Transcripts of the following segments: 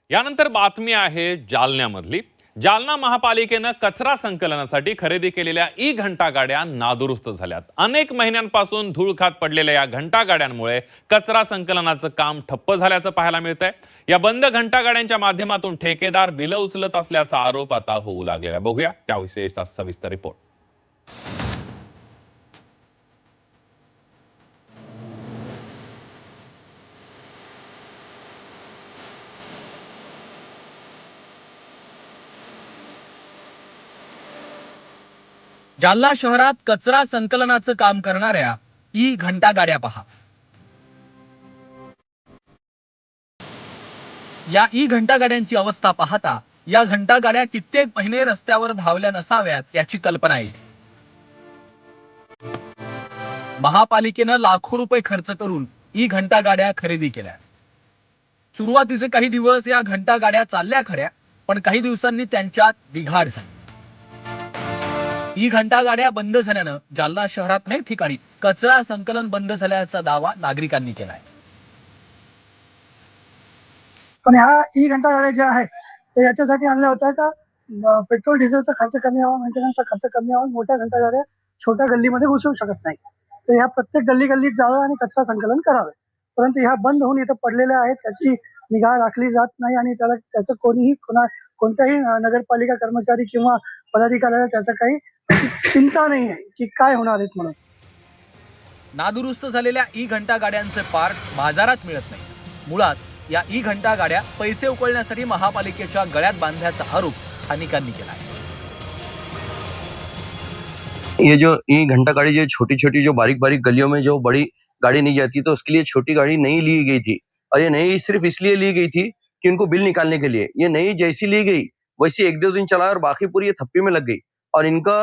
यानंतर बातमी आहे जालन्यामधली। जालना महापालिकेनं कचरा संकलनासाठी खरेदी केलेल्या घंटा गाड्या नादुरुस्त झाल्यात। अनेक महिन्यांपासून धूळ खात पडलेल्या या घंटा गाड्यांमुळे कचरा संकलनाचं काम ठप्प झाल्याचं पाहायला मिळतंय। या बंद घंटा गाड्यांच्या माध्यमातून ठेकेदार बिलं उचलत असल्याचा आरोप आता होऊ लागलेला। बघूया त्याविषयीचा सविस्तर रिपोर्ट। जालना शहरात कचरा संकलनाचं काम करणाऱ्या घंटा गाड्या पहा। या घंटा गाड्यांची अवस्था पाहता या घंटा गाड्या कित्येक महिने रस्त्यावर धावल्या नसाव्यात याची कल्पना येईल। महापालिकेनं लाखो रुपये खर्च करून घंटा गाड्या खरेदी केल्या। सुरुवातीचे काही दिवस या घंटा गाड्या चालल्या खऱ्या, पण काही दिवसांनी त्यांच्यात बिघाड झाली। घंटा गाड्या बंद झाल्यानं जालना शहरात अनेक ठिकाणी कचरा संकलन बंद झाल्याचा दावा नागरिकांनी केलाय। पण ह्या घंटा गाड्या ज्या आहेत ते याच्यासाठी आणल्या होत्या का पेट्रोल डिझेलचा खर्च कमी व्हावा, मेंटेनन्सचा खर्च कमी व्हावा। मोठ्या घंटा गाड्या छोट्या गल्लीमध्ये घुसू शकत नाही, तर ह्या प्रत्येक गल्लीत जावं आणि कचरा संकलन करावे। परंतु ह्या बंद होऊन इथं पडलेल्या आहेत, त्याची निगा राखली जात नाही आणि त्याचं कोणत्याही नगरपालिका कर्मचारी किंवा पदाधिकाऱ्याला त्याचं काही अशी चिंता नाही आहे की काय होणार आहेत म्हणून। नादुरुस्त झालेल्या घंटा गाड्यांचे पार्ट्स बाजारात मिळत नाही। मुळात या घंटा गाड्या पैसे उकळण्यासाठी महापालिकेच्या गळ्यात बांधल्याचा आरोप स्थानिकांनी केला आहे। ये जो घंटा गाड़ी जो छोटी छोटी जो बारीक बारीक गलियों में जो बड़ी गाड़ी नहीं जाती, तो उसके लिए छोटी गाड़ी नहीं ली गई थी। और ये नई सिर्फ इसलिए ली गई थी कि उनको बिल निकालने के लिए। ये नई जैसी ली गई वैसी एक दो दिन चला और बाकी पूरी ये थप्पी में लग गई और इनका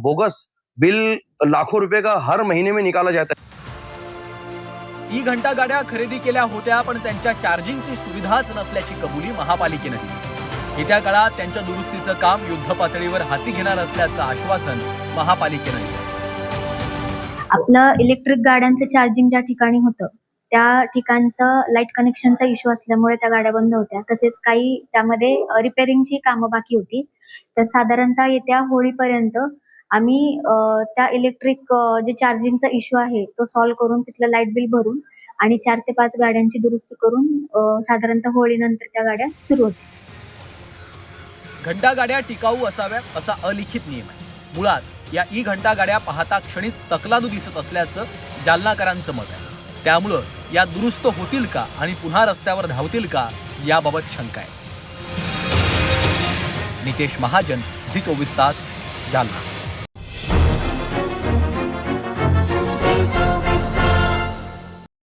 बोगस बिल लाखों रुपए का हर महीने में निकाला जाता है। घंटा गाड्या खरेदी केल्या होत्या, पण त्यांच्या चार्जिंगची सुविधाच नसल्याची कबुली महापालिकेने दिली। येत्या काळात त्यांच्या दुरुस्तीचं काम युद्ध पातळीवर हाती घेणार असल्याचं आश्वासन महापालिकेने दिलं। आपलं इलेक्ट्रिक गाड्यांचं चार्जिंग ज्या ठिकाणी होतं त्या ठिकाणचं लाईट कनेक्शनचा इश्यू असल्यामुळे त्या गाड्या बंद होत्या। तसेच काही त्यामध्ये रिपेअरिंगची कामं बाकी होती, तर साधारणतः येत्या होळीपर्यंत आम्ही त्या इलेक्ट्रिक जे चार्जिंगचा इश्यू आहे तो सॉल्व्ह करून तिथलं लाईट बिल भरून आणि 4 ते 5 गाड्यांची दुरुस्ती करून साधारणतः होळीनंतर त्या गाड्या सुरू होतील। घंटा गाड्या टिकाऊ असाव्यात असा अलिखित नियम आहे। मुळात या घंटा गाड्या पाहता क्षणीच तकलादू दिसत असल्याचं जालनाकरांचं मत आहे। त्यामुळं या दुरुस्त होतील का आणि पुन्हा रस्त्यावर धावतील का याबाबत शंका आहे। नितेश महाजन, झी 24 तास, जालना।